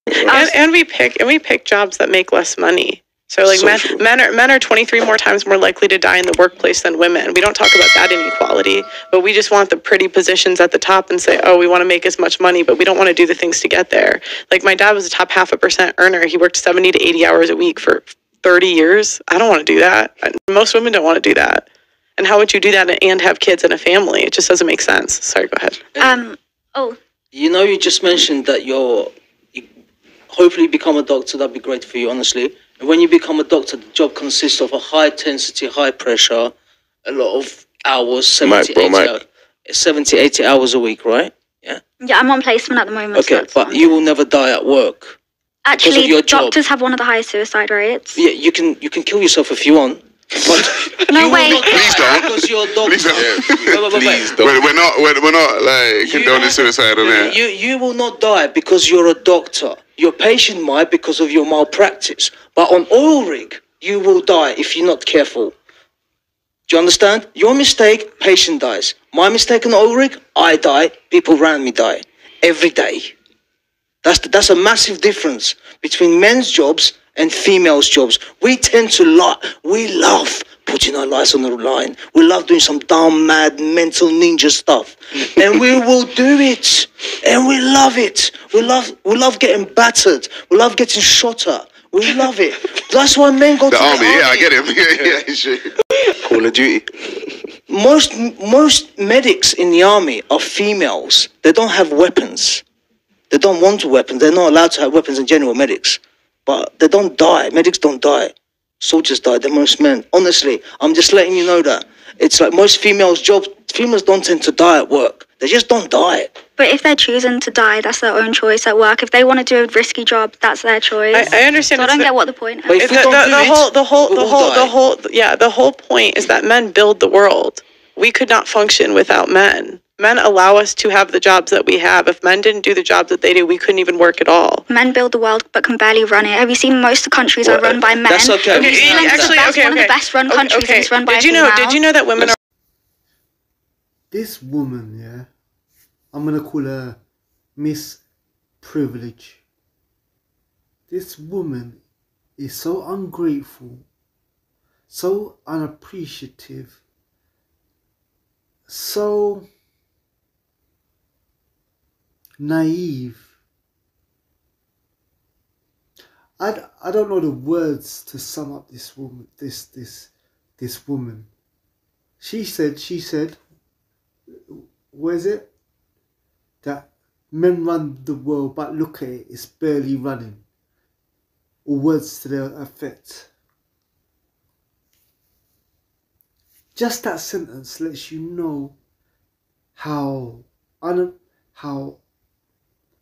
And we pick jobs that make less money. So like men are 23 more times more likely to die in the workplace than women. We don't talk about that inequality, but we just want the pretty positions at the top and say, oh, we want to make as much money, but we don't want to do the things to get there. Like my dad was a top 0.5% earner. He worked 70 to 80 hours a week for 30 years. I don't want to do that. Most women don't want to do that. And how would you do that and have kids and a family? It just doesn't make sense. Sorry, go ahead. You know, you just mentioned that you hopefully become a doctor. That'd be great for you, honestly. And when you become a doctor, the job consists of a high intensity, high pressure, a lot of hours, 70, 80 hours a week, right? Yeah. Yeah, I'm on placement at the moment. Okay, so but you will never die at work. Actually, doctors have one of the highest suicide rates. Yeah, you can kill yourself if you want. But no way. Please don't. Because you're a doctor. Please don't. Please don't. We're not like condoning suicide on there. You will not die because you're a doctor. Your patient might because of your malpractice. But on oil rig, you will die if you're not careful. Do you understand? Your mistake, patient dies. My mistake on oil rig, I die. People around me die. Every day. That's a massive difference between men's jobs and females' jobs. We tend to we love putting our lives on the line. We love doing some dumb, mad, mental ninja stuff. And we will do it. And we love it. We love getting battered. We love getting shot at. We love it. That's why men go to the army. Yeah, I get him. Yeah, sure. Call of Duty. Most medics in the army are females. They don't have weapons. They don't want weapons. They're not allowed to have weapons in general, medics. But they don't die. Medics don't die. Soldiers die. They're most men. Honestly, I'm just letting you know that. It's like most females' jobs, females don't tend to die at work. They just don't die. But if they're choosing to die, that's their own choice at work. If they want to do a risky job, that's their choice. I understand. So I don't get what the point is. But if the whole point is that men build the world. We could not function without men. Men allow us to have the jobs that we have. If men didn't do the jobs that they do, we couldn't even work at all. Men build the world but can barely run it. Have you seen most of the countries are run by men? That's okay. New Zealand's one of the best run countries and it's run by a female. Did you know that women are... This woman, yeah, I'm going to call her Miss Privilege. This woman is so ungrateful, so unappreciative, so naive. I don't know the words to sum up this woman. This woman. She said, where is it? That men run the world, but look at it, it's barely running. Or words to the effect. Just that sentence lets you know how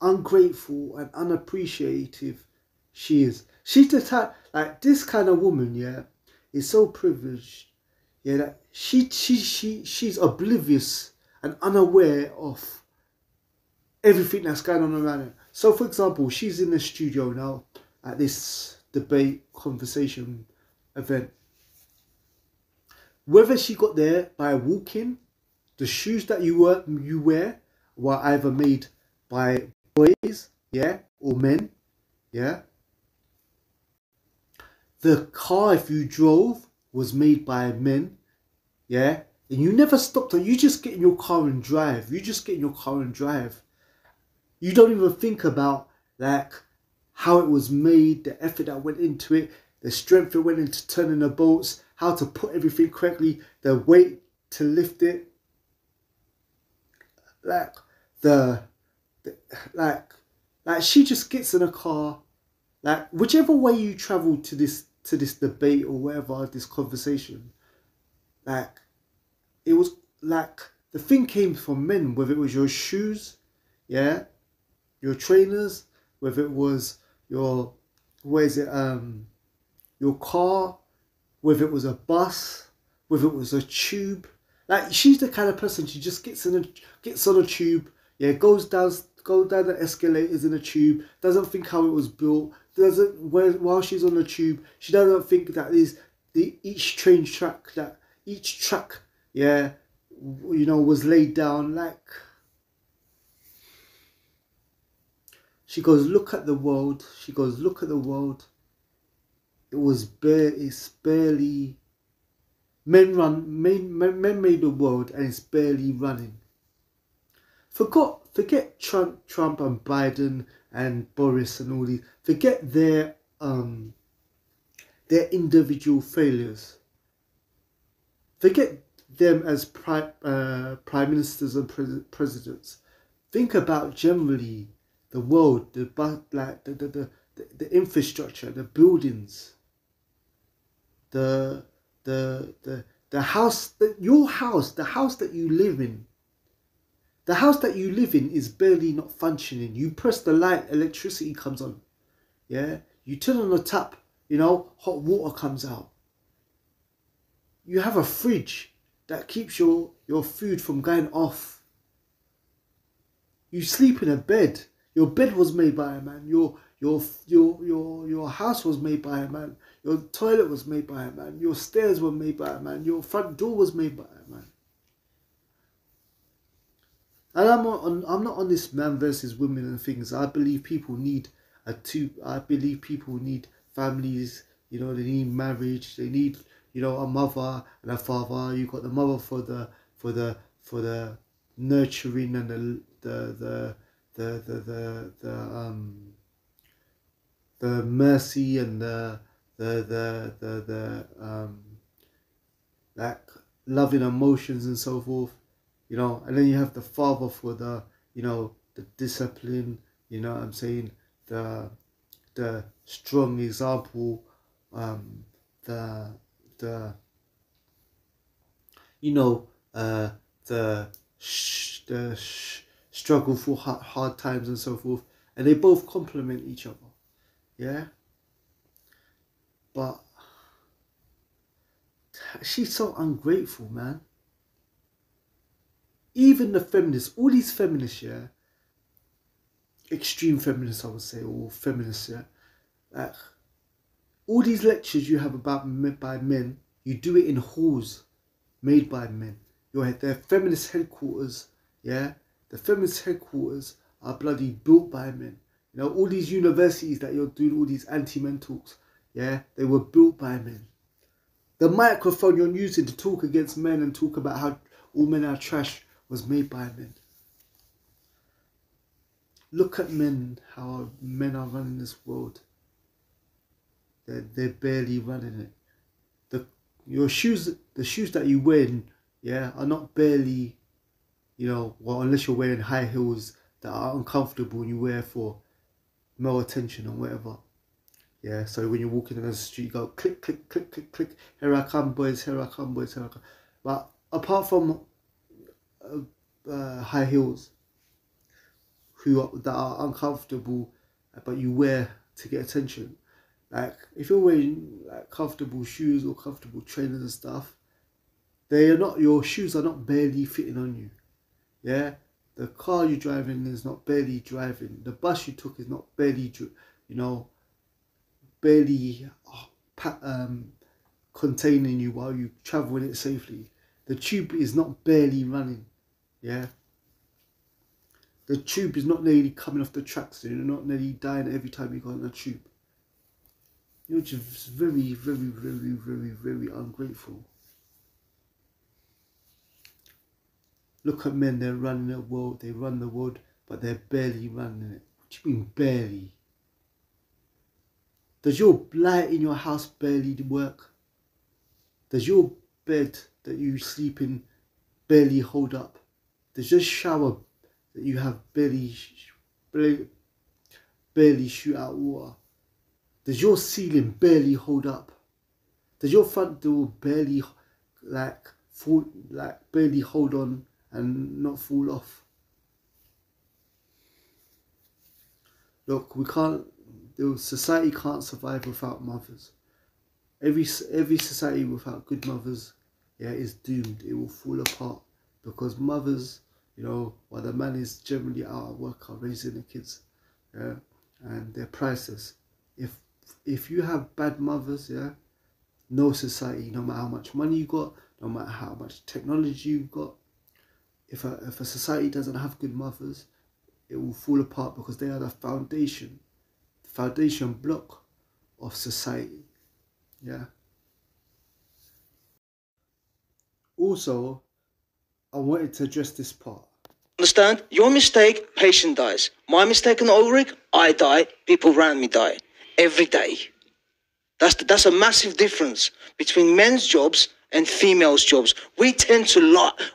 ungrateful and unappreciative she is. She's the type, like this kind of woman, yeah, is so privileged, yeah, that she's oblivious and unaware of everything that's going on around her. So, for example, she's in the studio now at this debate conversation event. Whether she got there by walking, the shoes that you wear were either made by boys, yeah, or men, yeah. The car, if you drove, was made by men, yeah. And you never stopped. You just get in your car and drive. You just get in your car and drive. You don't even think about like how it was made, the effort that went into it, the strength that went into turning the bolts, how to put everything correctly, the weight to lift it. Like like she just gets in a car, like whichever way you travel to this debate or whatever, this conversation, like it was like the thing came from men, whether it was your shoes, yeah, your trainers, whether it was your your car, whether it was a bus, whether it was a tube. Like she's the kind of person, she just gets on a tube, yeah, goes down the escalators in a tube, doesn't think how it was built, while she's on the tube, she doesn't think that each track, yeah, you know, was laid down. Like She goes, look at the world. She goes, look at the world. It's barely, men made the world and it's barely running. Forget Trump and Biden and Boris and all these. Forget their individual failures. Forget them as prime ministers and presidents. Think about generally the world, the infrastructure, the buildings, the house, your house, the house that you live in. The house that you live in is barely not functioning. You press the light, electricity comes on. Yeah? You turn on the tap, hot water comes out. You have a fridge that keeps your food from going off. You sleep in a bed. Your bed was made by a man. Your house was made by a man. Your toilet was made by a man. Your stairs were made by a man. Your front door was made by a man. And I'm not on this man versus women and things. I believe people need I believe people need families. They need marriage. They need a mother and a father. You got the mother for the nurturing and the mercy and the like loving emotions and so forth. And then you have the father for the discipline, what I'm saying, the strong example, the struggle for hard times and so forth, and they both complement each other, yeah. But she's so ungrateful, man. Even the feminists, all these feminists, yeah, extreme feminists, I would say, or feminists, yeah, like, all these lectures you have about by men, you do it in halls made by men. Their feminist headquarters, yeah, the feminist headquarters are bloody built by men. All these universities that you're doing all these anti-men talks, yeah, they were built by men. The microphone you're using to talk against men and talk about how all men are trash was made by men. Look at men, how men are running this world. They're barely running it. The shoes that you wear, yeah, are not barely, unless you're wearing high heels that are uncomfortable and you wear for male attention or whatever. Yeah, so when you're walking down the street, you go click, click, click, click, click. Here I come, boys. Here I come, boys. Here I come. But apart from high heels, that are uncomfortable, but you wear to get attention. Like if you're wearing like comfortable shoes or comfortable trainers and stuff, your shoes are not barely fitting on you. Yeah, the car you're driving is not barely driving. The bus you took is not barely, barely containing you while you travel in it safely. The tube is not barely running. Yeah. The tube is not nearly coming off the tracks, so you're not nearly dying every time you go on the tube. You're just very, very, very, very, very ungrateful. Look at men, they're running the world, they run the world, but they're barely running it. What do you mean barely? Does your light in your house barely work? Does your bed that you sleep in barely hold up? Does your shower that you have barely shoot out water? Does your ceiling barely hold up? Does your front door barely barely hold on and not fall off? Look, the society can't survive without mothers. Every society without good mothers, yeah, is doomed. It will fall apart because mothers, while the man is generally out at work, are raising the kids, yeah, and they're priceless. If you have bad mothers, yeah, no society, no matter how much money you got, no matter how much technology you've got, if a society doesn't have good mothers, it will fall apart because they are the foundation block of society. Yeah. Also, I wanted to address this part. Understand? Your mistake, patient dies. My mistake on the oil rig, I die. People around me die every day. That's a massive difference between men's jobs and females' jobs. We tend to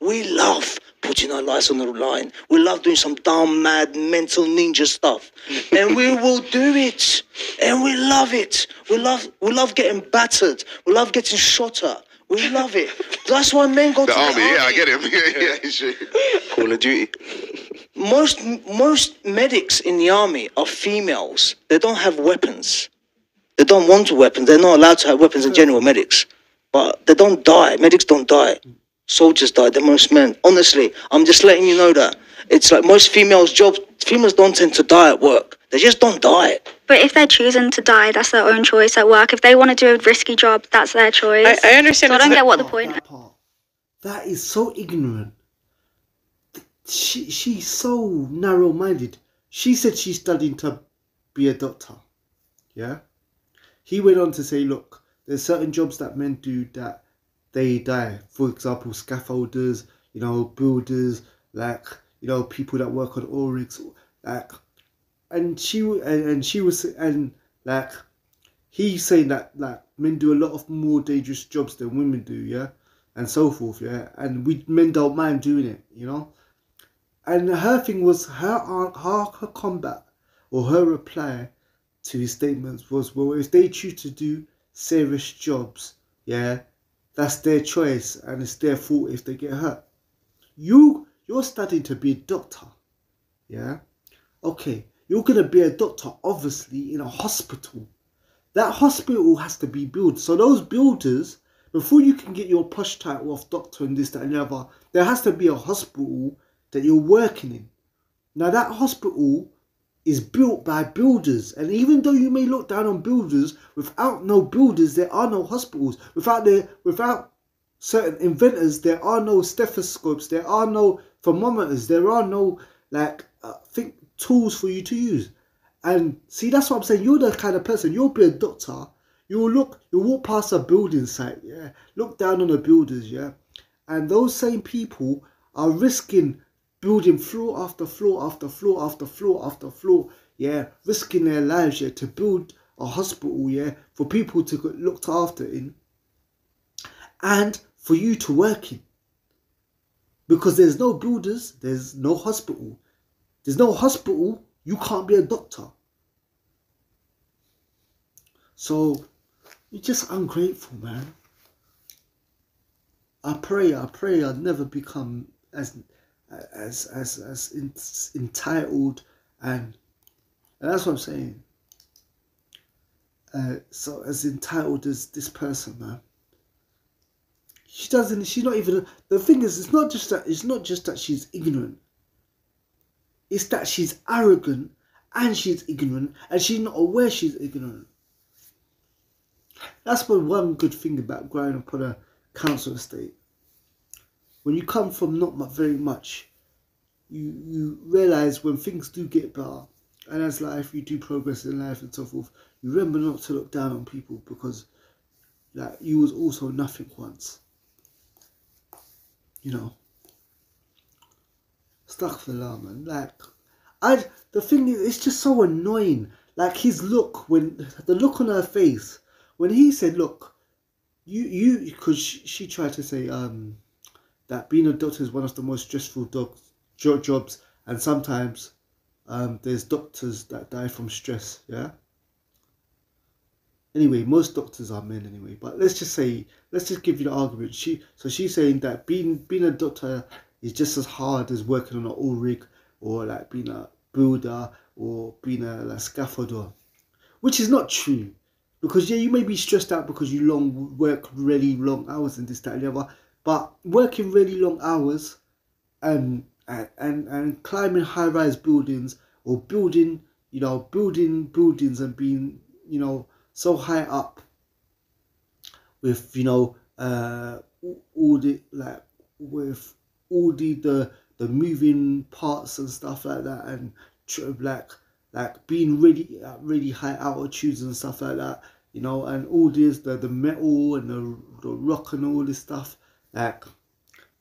we love putting our lives on the line. We love doing some dumb, mad, mental ninja stuff. And we will do it. And we love it. We love getting battered. We love getting shot at. We love it. That's why men go to the army. Yeah, I get him. Yeah, sure. Call of Duty. Most medics in the army are females. They don't have weapons. They don't want weapons. They're not allowed to have weapons in general, medics. But they don't die. Medics don't die. Soldiers die. They're most men. Honestly, I'm just letting you know that. It's like most females' jobs. Females don't tend to die at work. They just don't die. But if they're choosing to die, that's their own choice at work. If they want to do a risky job, that's their choice. I understand. So I don't get what the point is. That is so ignorant. She's so narrow-minded. She said she's studying to be a doctor. Yeah? He went on to say, look, there's certain jobs that men do that they die. For example, scaffolders, builders, people that work on oil rigs, he's saying that men do a lot of more dangerous jobs than women do, yeah, and so forth, yeah, and men don't mind doing it, And her thing was her combat or her reply to his statements was, well, if they choose to do serious jobs, yeah, that's their choice and it's their fault if they get hurt. You're studying to be a doctor, yeah? Okay, you're going to be a doctor, obviously, in a hospital. That hospital has to be built. So those builders, before you can get your posh title of doctor and this, that and the other, there has to be a hospital that you're working in. Now that hospital is built by builders, and even though you may look down on builders, without no builders there are no hospitals. Without certain inventors there are no stethoscopes, there are no thermometers, there are no tools for you to use. And see, that's what I'm saying. You're the kind of person, you'll be a doctor, you'll walk past a building site, yeah, look down on the builders, yeah, and those same people are risking building floor after floor after floor after floor after floor, yeah, risking their lives, yeah, to build a hospital, yeah, for people to get looked after in, and for you to work in. Because there's no builders, there's no hospital. There's no hospital, you can't be a doctor. So, you're just ungrateful, man. I pray I'd never become as entitled and that's what I'm saying. So as entitled as this person, man. She's not even, the thing is, it's not just that she's ignorant. It's that she's arrogant and she's ignorant and she's not aware she's ignorant. That's one good thing about growing up on a council estate. When you come from not very much, you realise when things do get better, and as life, you do progress in life and so forth, you remember not to look down on people because you was also nothing once. Astaghfirullah, man. The thing is, it's just so annoying. His look, the look on her face, when he said, look, because she tried to say that being a doctor is one of the most stressful jobs, and sometimes there's doctors that die from stress, yeah? Anyway, most doctors are men anyway, but let's just give you the argument. She's saying that being a doctor is just as hard as working on an oil rig, or being a builder, or being a scaffolder, which is not true. Because yeah, you may be stressed out because you work really long hours and this, that and the other, but working really long hours and climbing high-rise buildings, or building buildings and being so high up with all the the moving parts and stuff like that, and like being really at really high altitudes and stuff like that, you know, and all this the metal and the rock and all this stuff, like,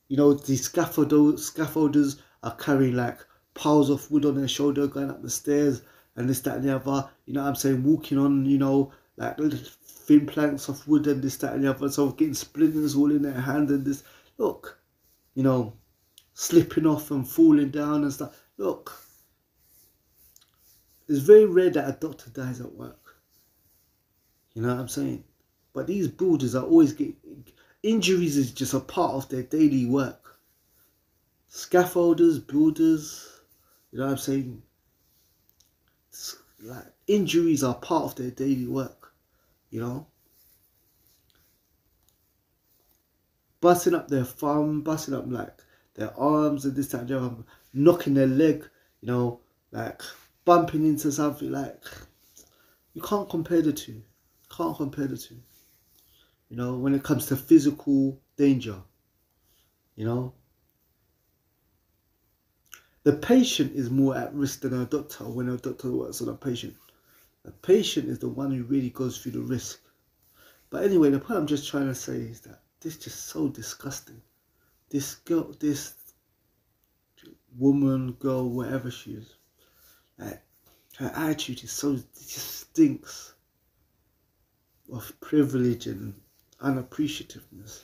you know, the scaffolders are carrying like piles of wood on their shoulder going up the stairs and this, that and the other, you know what I'm saying, walking on, you know, like thin planks of wood and this, that and the other, so getting splinters all in their hand and this, look, you know, slipping off and falling down and stuff. Look, it's very rare that a doctor dies at work, you know what I'm saying, but these builders are always getting, injuries is just a part of their daily work. Scaffolders, builders, you know what I'm saying, like injuries are part of their daily work, you know. Busting up their thumb, busting up like their arms and this, that and the other, knocking their leg, you know, like bumping into something, like, you can't compare the two. Can't compare the two. You know, when it comes to physical danger, you know. The patient is more at risk than a doctor when a doctor works on a patient. The patient is the one who really goes through the risk. But anyway, the point I'm just trying to say is that this is just so disgusting. This girl, this woman, girl, whatever she is, like, her attitude is so, it just stinks of privilege and unappreciativeness.